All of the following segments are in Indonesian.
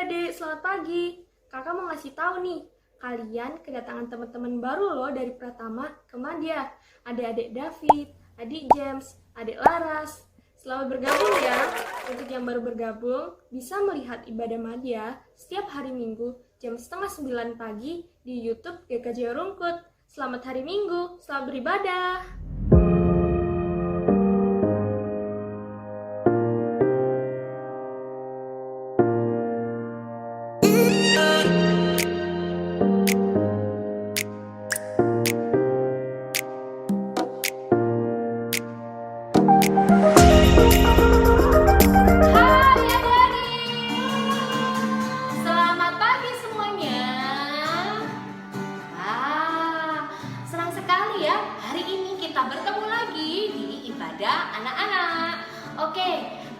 adik-adik, selamat pagi. Kakak mau ngasih tahu nih, kalian kedatangan teman-teman baru loh dari Pratama ke Madya. Adik-adik David, adik James, adik Laras. Selamat bergabung ya. Untuk yang baru bergabung, bisa melihat ibadah Madya setiap hari Minggu jam 8:30 pagi di YouTube GKJ Rungkut. Selamat hari Minggu, selamat beribadah. Anak-anak, oke.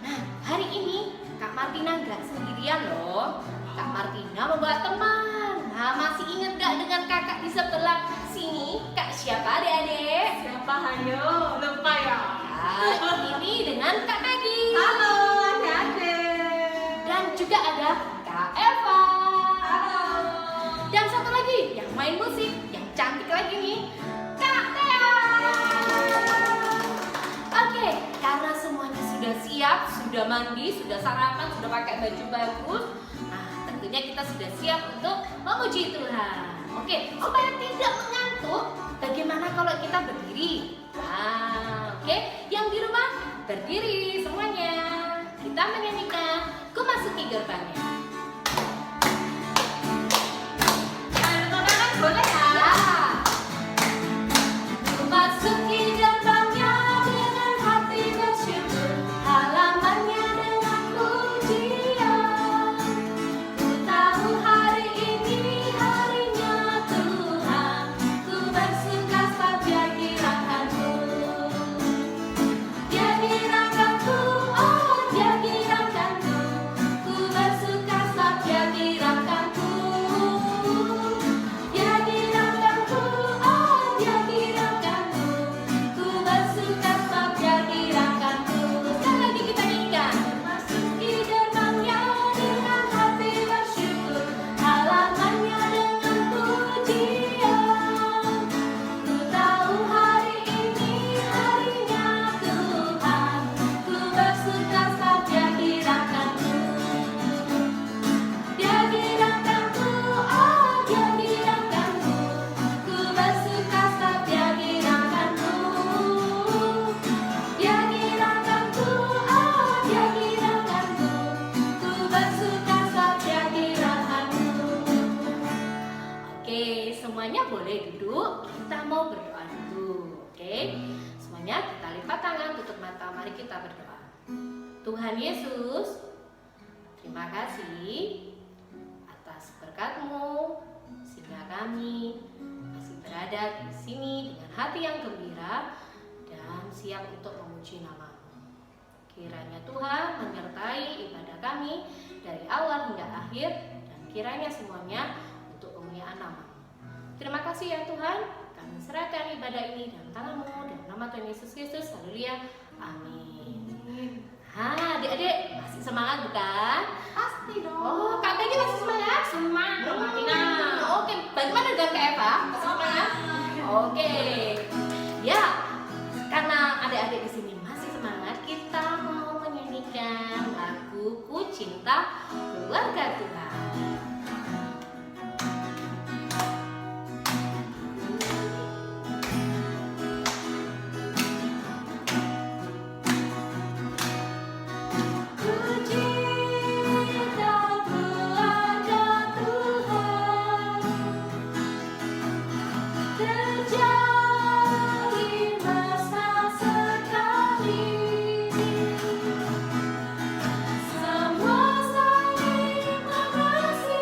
Nah, hari ini Kak Martina nggak sendirian loh. Kak Martina membawa teman. Nah, masih ingat nggak dengan kakak di sebelah sini? Kak siapa adik-adik? Siapa hayo? Lupa ya. Nah, ini dengan Kak Nadi. Halo adik-adik. Dan juga ada Kak Eva. Halo. Dan satu lagi yang main musik, yang cantik lagi nih, Kak Tea. Oke, karena semuanya sudah siap, sudah mandi, sudah sarapan, sudah pakai baju bagus, nah tentunya kita sudah siap untuk memuji Tuhan. Oke, supaya tidak mengantuk, bagaimana kalau kita berdiri? Nah, oke, yang di rumah berdiri semuanya. Kita menyanyikan Ku Masuki Gerbangnya. Boleh ya? Ya. Ku masuki gerbangnya dengan hati bersyukur, halamannya dengan pujian. Ku tahu hari ini harinya Tuhan, ku bersuka sebab Dia girakanku. Dia girakanku, oh Dia girakanku, ku bersuka sebab Dia girakanku. Dia girakanku, oh Dia girakanku, ku bersuka sebab Dia girakanku. Sekali lagi kita nyanyikan. Masuki gerbangnya dengan hati bersyukur, halamannya dengan pujian. Ku tahu hari ini harinya Tuhan, ku bersuka sebab Dia girakanku. Dia girakanku, oh Dia girakanku, ku bersuka sebab Dia girakanku. Dia girakanku, oh Dia girakanku, ku bersuka sebab Dia girakanku. Oke, semuanya boleh duduk. Kita mau berdoa dulu. Oke, semuanya kita lipat tangan, tutup mata. Mari kita berdoa. Tuhan Yesus, terima kasih atas berkat-Mu sehingga kami masih berada di sini dengan hati yang gembira dan siap untuk memuji nama-Mu. Kiranya Tuhan menyertai ibadah kami dari awal hingga akhir dan kiranya semuanya untuk kemuliaan nama-Mu. Terima kasih ya Tuhan, kami serahkan ibadah ini dalam tangan-Mu dalam nama Tuhan Yesus Kristus. Haleluya. Amin. Adik-adik masih semangat bukan? Pasti dong. Oh, Kak Tegi masih semangat? Semangat. Nah, oke. Bagaimana dengan Kak Eva? Masih semangat? Oke. Ya, karena adik-adik di sini masih semangat, kita mau menyanyikan lagu Ku Cinta Keluarga Tuhan. Ku cinta keluarga Tuhan, terjalin mesra sekali. Semua saling mengasihi.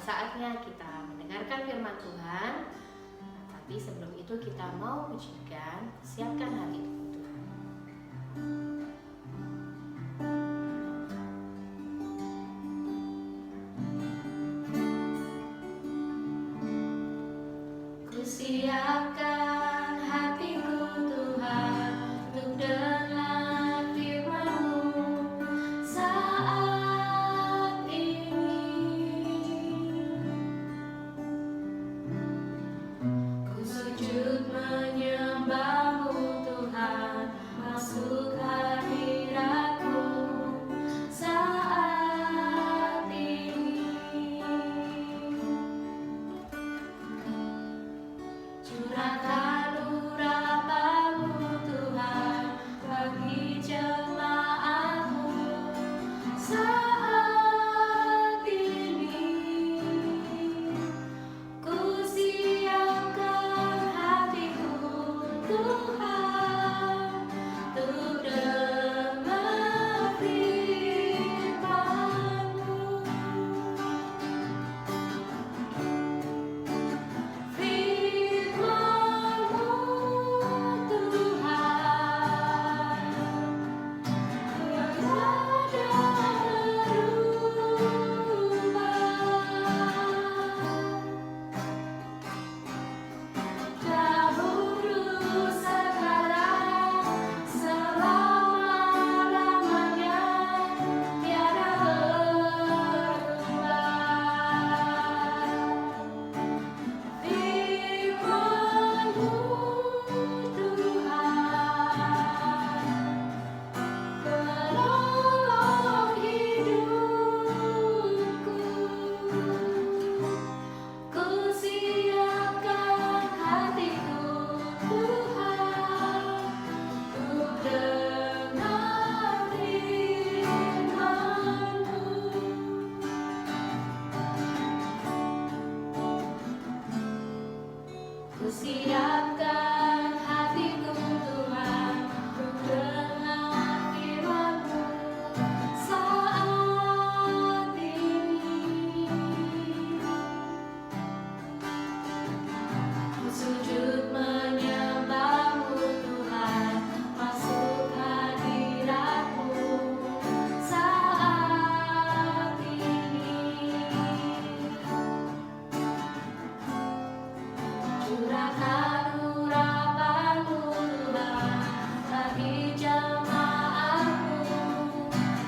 saatnya kita mendengarkan firman Tuhan. Nah, tapi sebelum itu kita mau pujikan, siapkan hati untuk Tuhan. Ku siapkan hatiku Tuhan untuk dengar firman-Mu saat ini. Ku sujud menyembah-Mu Tuhan, masuk hadirat-Mu saat ini. Curahkan urapan-Mu Tuhan bagi jemaat-Mu saat ini. Ku siapkan hatiku Tuhan untuk dengar firman-Mu. Firman-Mu Tuhan yang ada berubah. Dahulu, sekarang, selama-lamanya tiada berubah. Firman-Mu Tuhan, penolong hidupku. Ku siapkan hatiku Tuhan untuk dengar firman-Mu. Ku siapkan hatiku Tuhan untuk dengar firman-Mu saat ini. Ku sujud menyembah-Mu Tuhan, masuk hadirat-Mu saat ini. Curahkan urapan-Mu Tuhan bagi jemaat-Mu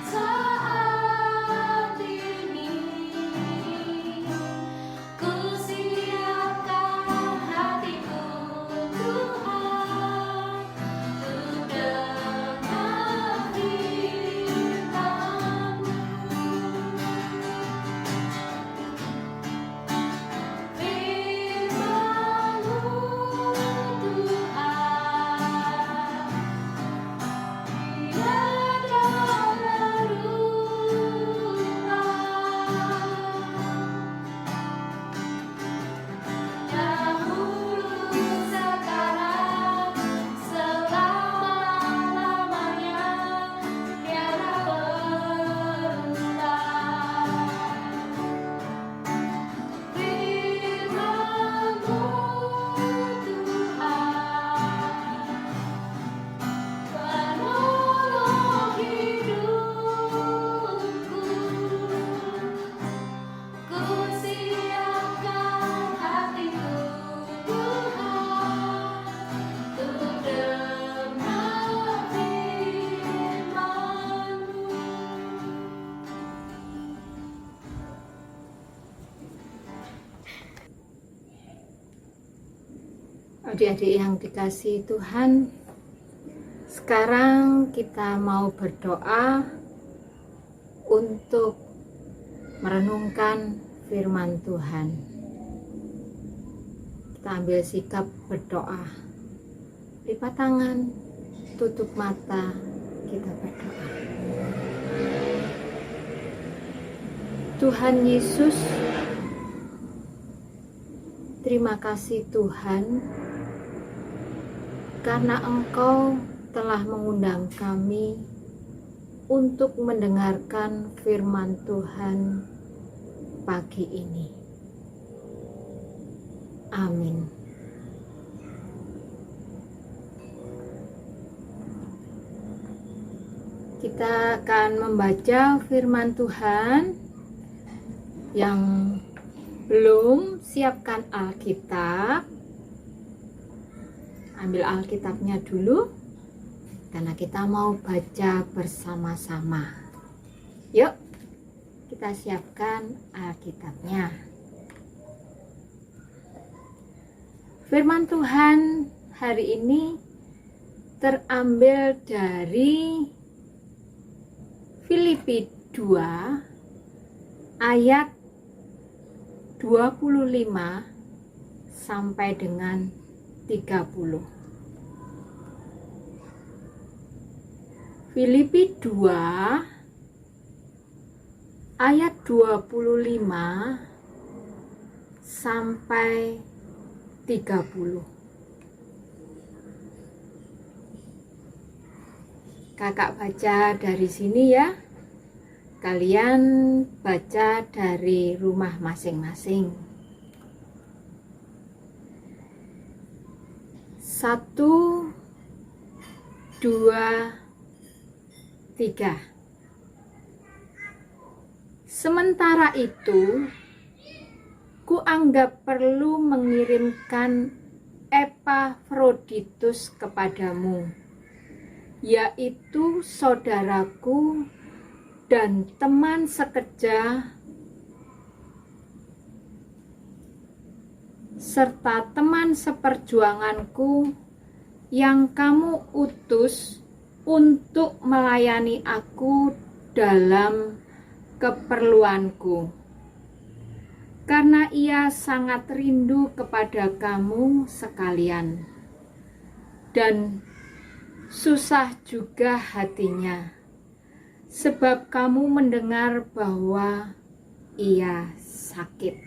saat ini. Ku siapkan hatiku Tuhan untuk dengar firman-Mu. Firman-Mu Tuhan tiada berubah. Dahulu, sekarang, selama-lamanya tiada berubah. Firman-Mu Tuhan, penolong hidupku. Ku siapkan hatiku Tuhan untuk dengar firman-Mu. Adik-adik yang dikasihi Tuhan, sekarang kita mau berdoa untuk merenungkan firman Tuhan. Kita ambil sikap berdoa. Lipat tangan, tutup mata, kita berdoa. Tuhan Yesus, terima kasih Tuhan, karena Engkau telah mengundang kami untuk mendengarkan firman Tuhan pagi ini. Amin. Kita akan membaca firman Tuhan. Yang belum, siapkan Alkitab. Ambil Alkitabnya dulu, karena kita mau baca bersama-sama. Yuk, kita siapkan Alkitabnya. Firman Tuhan hari ini terambil dari Filipi 2 ayat 25 sampai dengan 30. Filipi 2 ayat 25 sampai 30. Kakak baca dari sini ya. Kalian baca dari rumah masing-masing. 1, 2, 3. Sementara itu, kuanggap perlu mengirimkan Epafroditus kepadamu, yaitu saudaraku dan teman sekerja serta teman seperjuanganku yang kamu utus untuk melayani aku dalam keperluanku, karena ia sangat rindu kepada kamu sekalian dan susah juga hatinya, sebab kamu mendengar bahwa ia sakit.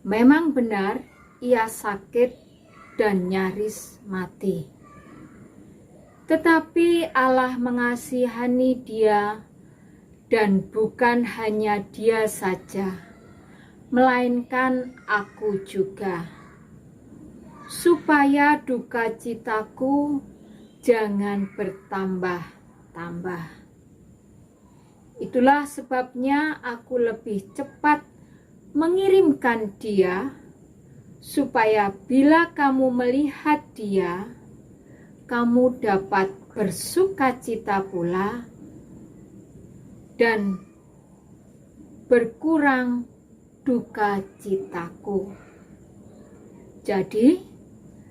Memang benar, ia sakit dan nyaris mati. Tetapi Allah mengasihani dia, dan bukan hanya dia saja, melainkan aku juga, supaya duka citaku jangan bertambah-tambah. Itulah sebabnya aku lebih cepat mengirimkan dia, supaya bila kamu melihat dia, kamu dapat bersukacita pula dan berkurang duka citaku. Jadi,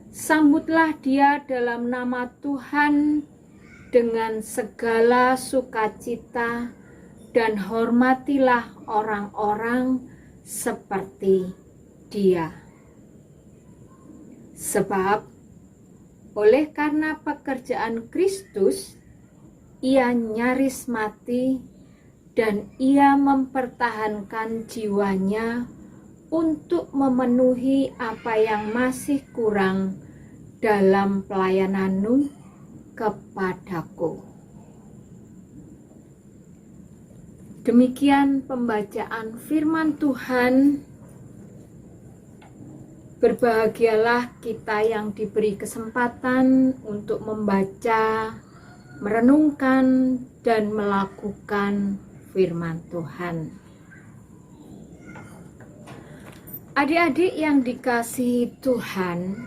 sambutlah dia dalam nama Tuhan dengan segala sukacita dan hormatilah orang-orang seperti dia. Sebab oleh karena pekerjaan Kristus, ia nyaris mati dan ia mempertahankan jiwanya untuk memenuhi apa yang masih kurang dalam pelayananmu kepadaku. Demikian pembacaan firman Tuhan. Berbahagialah kita yang diberi kesempatan untuk membaca, merenungkan, dan melakukan firman Tuhan. Adik-adik yang dikasihi Tuhan,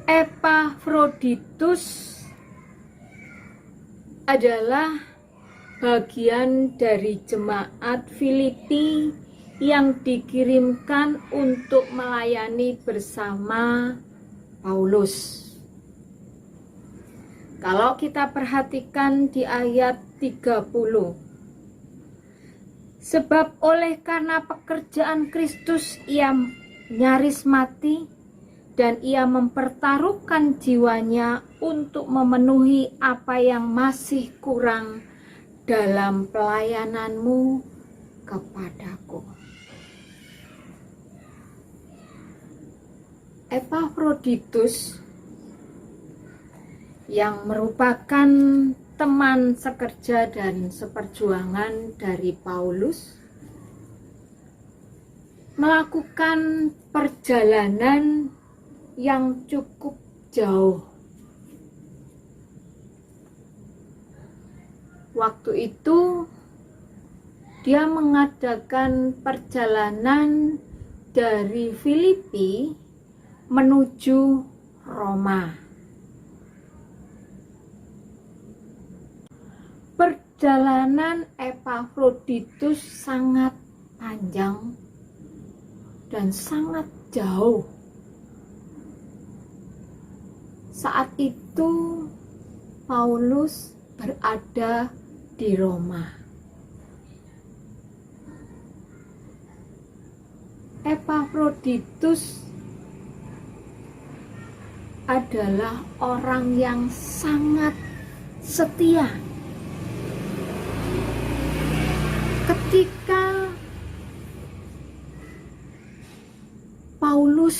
Epafroditus adalah bagian dari jemaat Filipi yang dikirimkan untuk melayani bersama Paulus. Kalau kita perhatikan di ayat 30, sebab oleh karena pekerjaan Kristus ia nyaris mati dan ia mempertaruhkan jiwanya untuk memenuhi apa yang masih kurang dalam pelayananmu kepadaku. Epafroditus yang merupakan teman sekerja dan seperjuangan dari Paulus melakukan perjalanan yang cukup jauh. Waktu itu dia mengadakan perjalanan dari Filipi menuju Roma. Perjalanan Epafroditus sangat panjang dan sangat jauh. Saat itu Paulus berada di Roma. Epafroditus adalah orang yang sangat setia. Ketika Paulus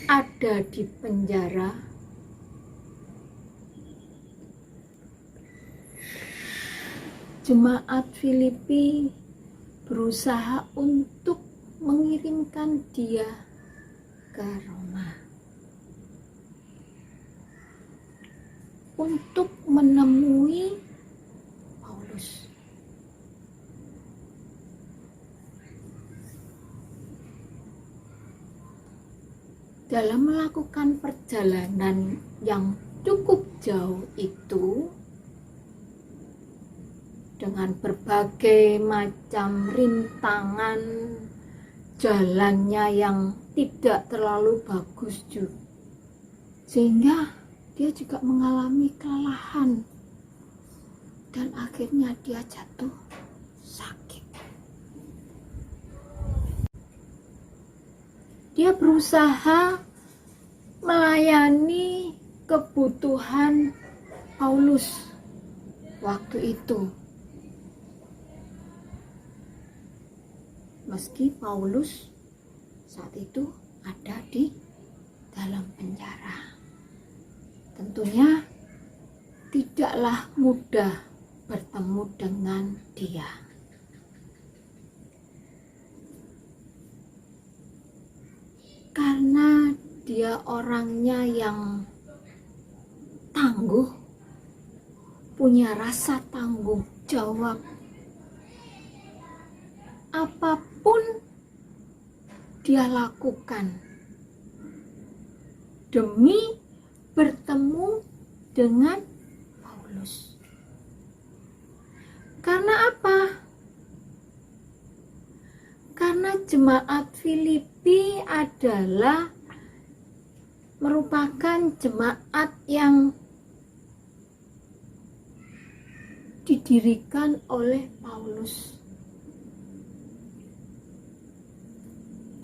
ada di penjara, jemaat Filipi berusaha untuk mengirimkan dia ke Roma untuk menemui Paulus. Dalam melakukan perjalanan yang cukup jauh itu, dengan berbagai macam rintangan, jalannya yang tidak terlalu bagus juga, sehingga dia juga mengalami kelelahan dan akhirnya dia jatuh sakit. Dia berusaha melayani kebutuhan Paulus waktu itu. Meski Paulus saat itu ada di dalam penjara, tentunya tidaklah mudah bertemu dengan dia. Karena dia orangnya yang tangguh, punya rasa tanggung jawab. Apapun dia lakukan demi bertemu dengan Paulus. Karena apa? Karena jemaat Filipi adalah merupakan jemaat yang didirikan oleh Paulus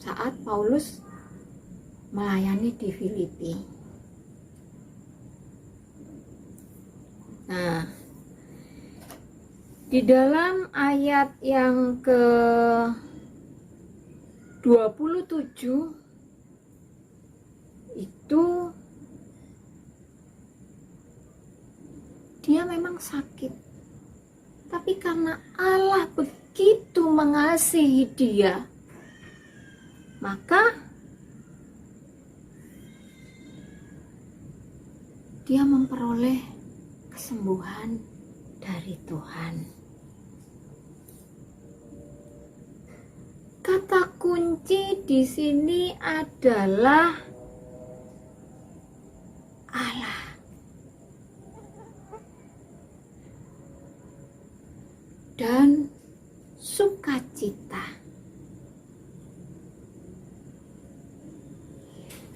saat Paulus melayani di Filipi. Nah, di dalam ayat yang ke-27 itu dia memang sakit, tapi karena Allah begitu mengasihi dia, maka dia memperoleh kesembuhan dari Tuhan. Kata kunci di sini adalah Allah. Dan sukacita.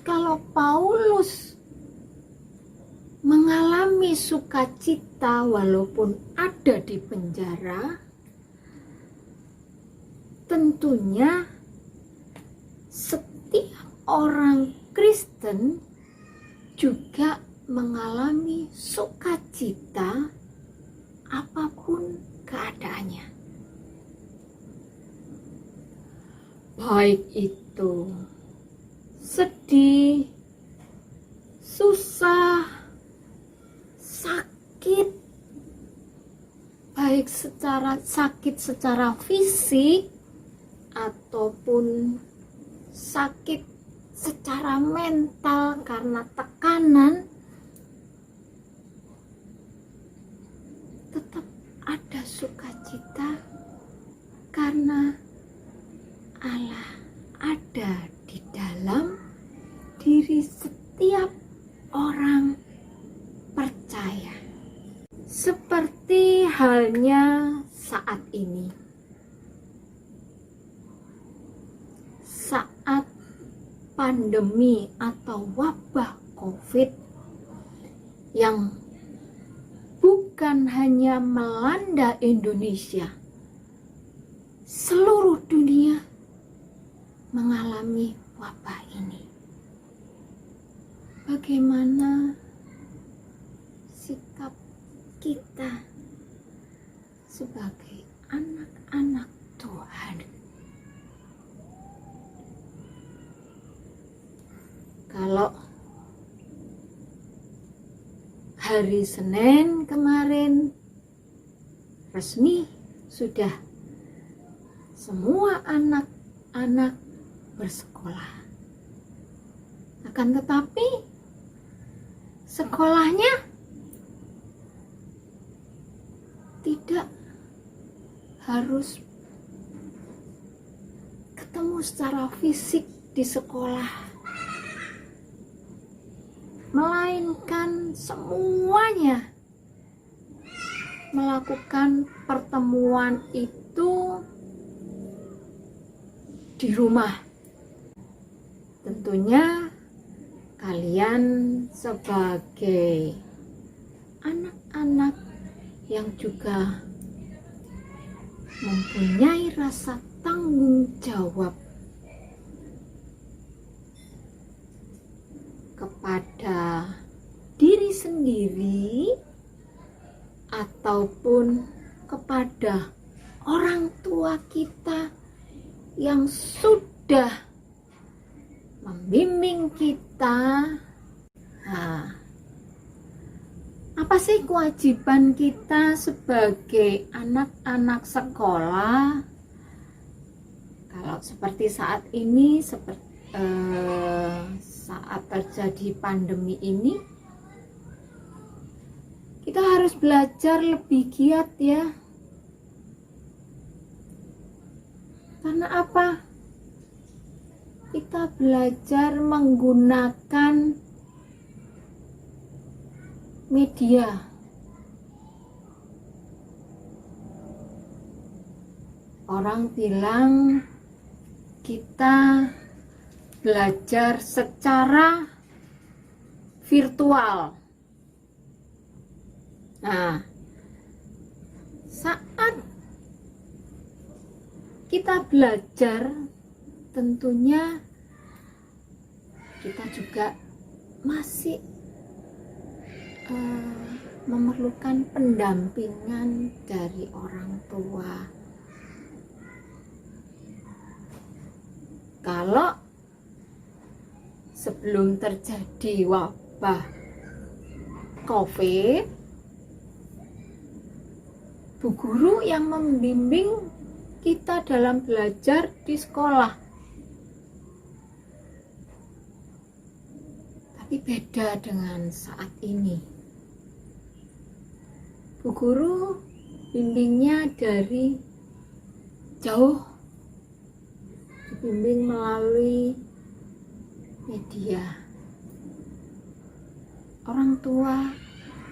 Kalau Paulus mengalami sukacita walaupun ada di penjara, tentunya setiap orang Kristen juga mengalami sukacita apapun keadaannya. Baik itu sedih, susah, sakit, baik secara sakit secara fisik ataupun sakit secara mental karena tekanan, tetap ada sukacita karena Allah ada di dalam diri setiap orang percaya. Seperti halnya saat ini, saat pandemi atau wabah COVID yang bukan hanya melanda Indonesia, seluruh dunia mengalami wabah ini. Bagaimana sikap kita sebagai anak-anak Tuhan? Kalau hari Senin kemarin resmi sudah semua anak-anak bersekolah. Akan tetapi sekolahnya tidak harus ketemu secara fisik di sekolah, melainkan semuanya melakukan pertemuan itu di rumah. Tentunya kalian sebagai anak-anak yang juga mempunyai rasa tanggung jawab kepada diri sendiri ataupun kepada orang tua kita yang sudah membimbing kita. Nah, apa sih kewajiban kita sebagai anak-anak sekolah? Kalau seperti saat ini, saat terjadi pandemi ini, kita harus belajar lebih giat ya. Karena apa? Kita belajar menggunakan media. Orang bilang kita belajar secara virtual. Nah, saat kita belajar, tentunya kita juga masih memerlukan pendampingan dari orang tua. Kalau sebelum terjadi wabah COVID, bu guru yang membimbing kita dalam belajar di sekolah. Tapi beda dengan saat ini. Bu guru bimbingnya dari jauh, dibimbing melalui media. Orang tua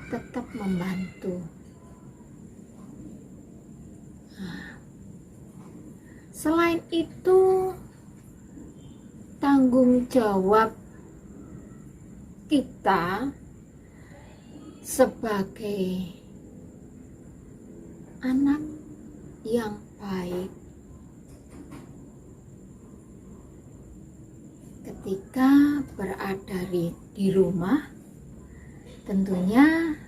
tetap membantu. Nah, selain itu, tanggung jawab kita sebagai anak yang baik ketika berada di rumah, tentunya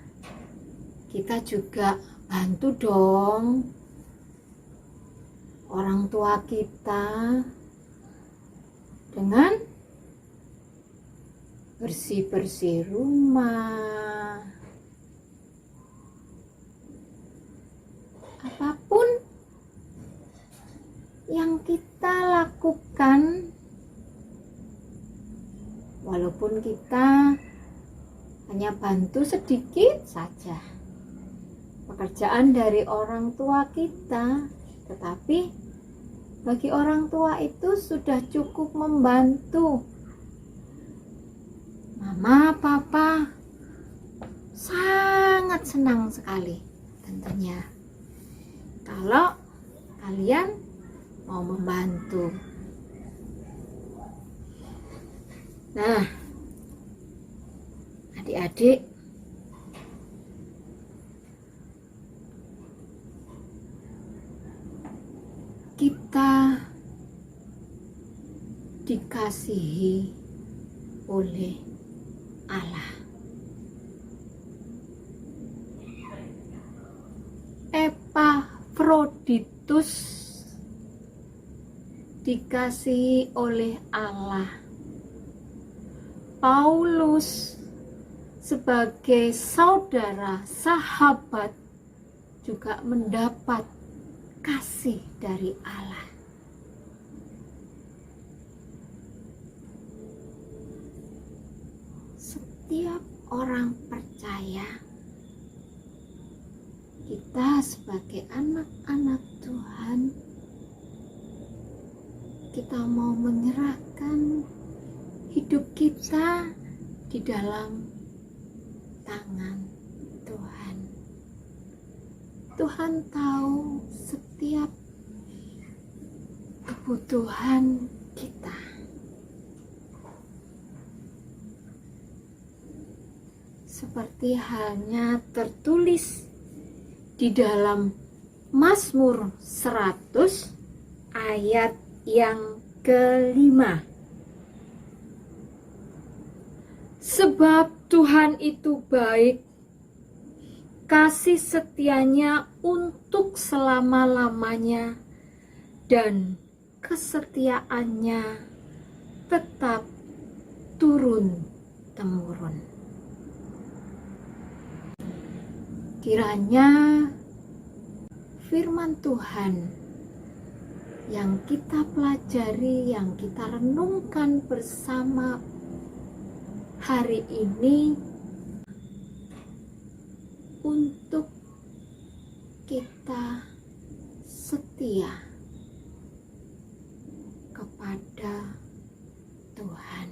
kita juga bantu dong orang tua kita dengan bersih-bersih rumah, apapun yang kita lakukan walaupun kita hanya bantu sedikit saja pekerjaan dari orang tua kita, tetapi bagi orang tua itu sudah cukup membantu. Mama, papa sangat senang sekali tentunya kalau kalian mau membantu. Nah, adik-adik, kita dikasihi oleh Allah. Epafroditus dikasihi oleh Allah. Paulus sebagai saudara, sahabat juga mendapat kasih dari Allah. Setiap orang percaya, kita sebagai anak-anak Tuhan, kita mau menyerahkan hidup kita di dalam tangan Tuhan. Tuhan tahu setiap kebutuhan kita. Seperti halnya tertulis di dalam Mazmur 100 ayat yang ke-5. Sebab Tuhan itu baik, kasih setianya untuk selama-lamanya, dan kesetiaannya tetap turun-temurun. Kiranya firman Tuhan yang kita pelajari, yang kita renungkan bersama hari ini untuk kita setia kepada Tuhan.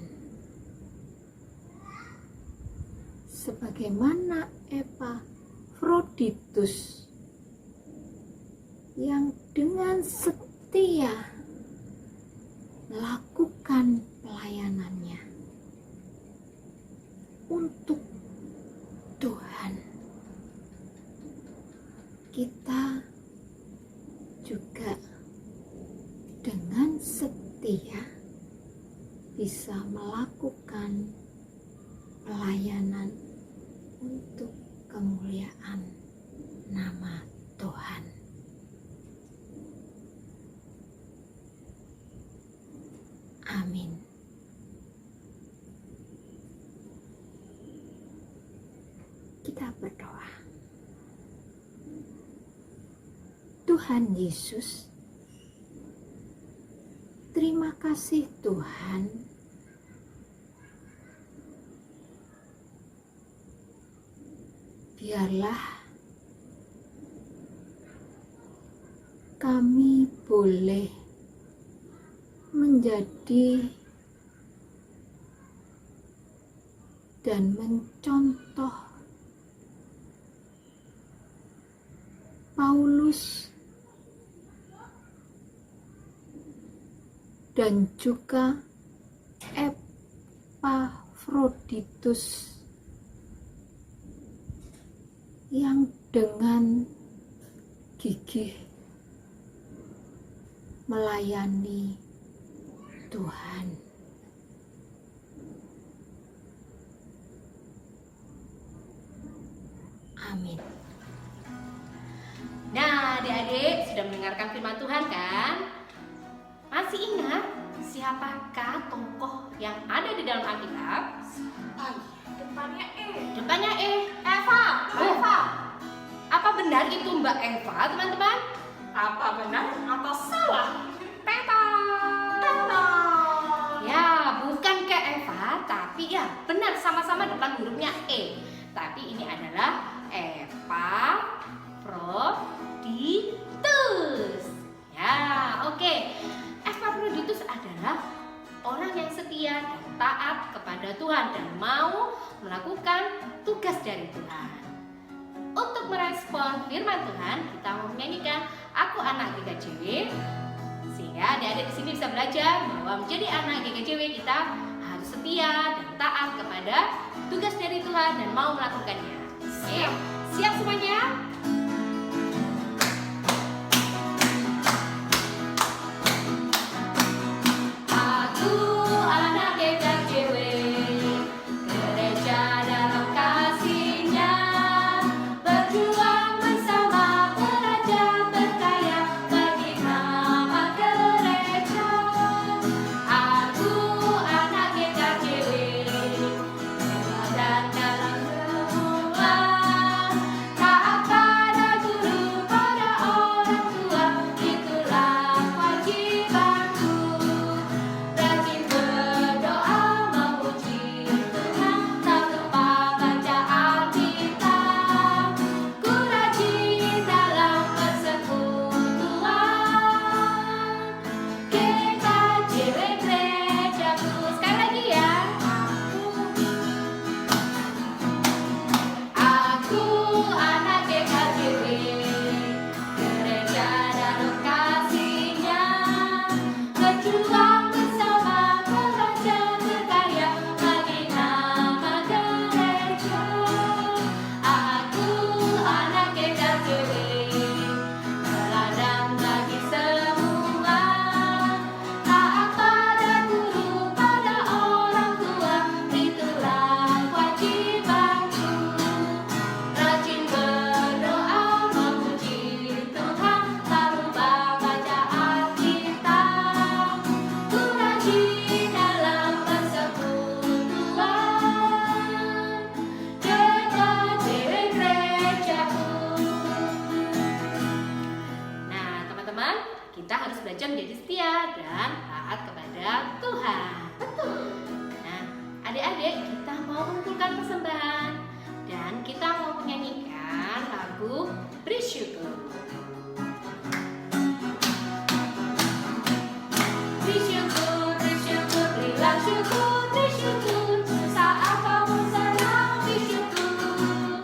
Sebagaimana Epafroditus yang dengan setia melakukan pelayanannya untuk Tuhan, kita juga dengan setia bisa melakukan pelayanan untuk kemuliaan nama Tuhan. Amin. Kita berdoa. Tuhan Yesus, terima kasih Tuhan, biarlah kami boleh menjadi dan mencontoh Paulus dan juga Epafroditus yang dengan gigih melayani Tuhan. Amin. Nah, adik-adik sudah mendengarkan firman Tuhan kan? Masih ingat siapakah tokoh yang ada di dalam Alkitab? Depannya E. Depannya E. Eva. Eva. Apa benar itu Mbak Eva, teman-teman? Apa benar atau salah? Teta. Ya, bukan ke Eva, tapi ya taat kepada Tuhan dan mau melakukan tugas dari Tuhan. Untuk merespon firman Tuhan, kita mau menyanyikan Aku Anak GKJW, sehingga adik-adik di sini bisa belajar bahwa menjadi anak GKJW kita harus setia dan taat kepada tugas dari Tuhan dan mau melakukannya. Oke, siap semuanya? Kita harus belajar menjadi setia dan taat kepada Tuhan. Betul. Nah, adik-adik, kita mau mengumpulkan persembahan dan kita mau menyanyikan lagu Bersyukur. Bersyukur, bersyukur, berilah syukur, bersyukur, susah apapun senang bersyukur.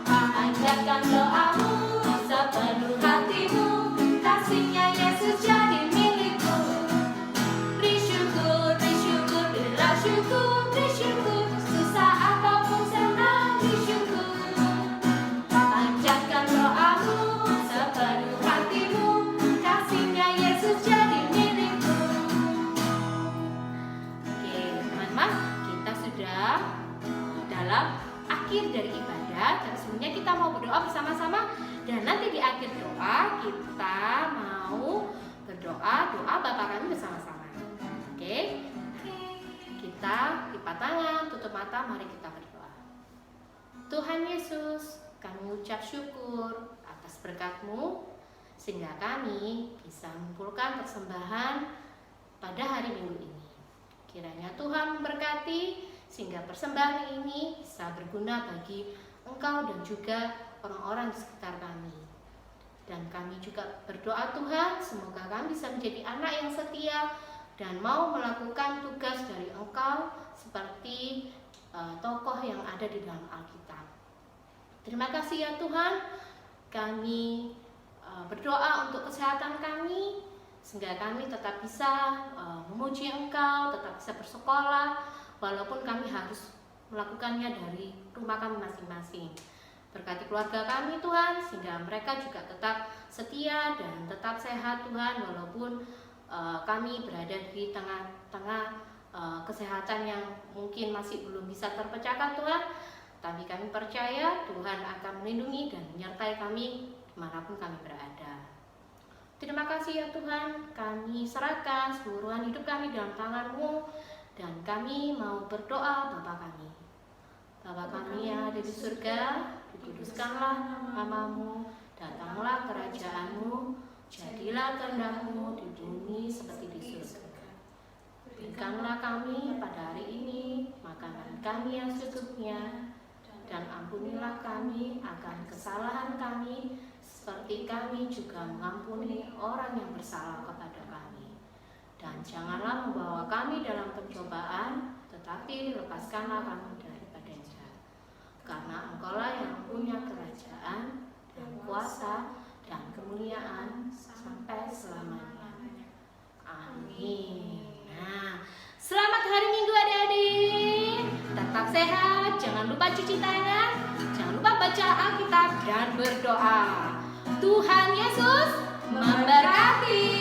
Panjatkan doamu sepenuh hatimu, kasihnya Yesus jadi milikmu. Bersyukur, bersyukur, berilah syukur, bersyukur, susah apapun senang bersyukur. Panjatkan doamu sepenuh hatimu, kasihnya Yesus jadi milikmu. Oke, teman-teman, kita sudah dalam akhir dari ibadah dan sebenarnya kita mau berdoa bersama-sama. Dan nanti di akhir doa kita mau berdoa doa Bapa kami bersama-sama. Oke? Kita lipat tangan, tutup mata, mari kita berdoa. Tuhan Yesus, kami ucap syukur atas berkat-Mu sehingga kami bisa mengumpulkan persembahan pada hari Minggu ini. Kiranya Tuhan memberkati sehingga persembahan ini bisa berguna bagi Engkau dan juga orang-orang di sekitar kami. Dan kami juga berdoa Tuhan, semoga kami bisa menjadi anak yang setia dan mau melakukan tugas dari Engkau seperti tokoh yang ada di dalam Alkitab. Terima kasih ya Tuhan, kami berdoa untuk kesehatan kami, sehingga kami tetap bisa memuji Engkau, tetap bisa bersekolah, walaupun kami harus melakukannya dari rumah kami masing-masing. Berkati keluarga kami Tuhan, sehingga mereka juga tetap setia dan tetap sehat Tuhan, walaupun kami berada di tengah-tengah kesehatan yang mungkin masih belum bisa terpecahkan Tuhan. Tapi kami percaya Tuhan akan melindungi dan menyertai kami dimanapun kami berada. Terima kasih ya Tuhan, kami serahkan seluruhan hidup kami dalam tangan-Mu, dan kami mau berdoa Bapa kami. Bapa kami yang ada di surga, dikuduskanlah nama-Mu, datanglah kerajaan-Mu, jadilah kehendak-Mu di bumi seperti di surga. Berikanlah kami pada hari ini makanan kami yang secukupnya, dan ampunilah kami akan kesalahan kami, seperti kami juga mengampuni orang yang bersalah kepada kami. Dan janganlah membawa kami dalam pencobaan, tetapi lepaskanlah kami daripada yang jahat. Karena Engkaulah yang punya kerajaan dan kuasa dan kemuliaan sampai selamanya. Amin. Nah, selamat hari Minggu adik-adik. Tetap sehat, jangan lupa cuci tangan, jangan lupa baca Alkitab dan berdoa. Tuhan Yesus memberkati.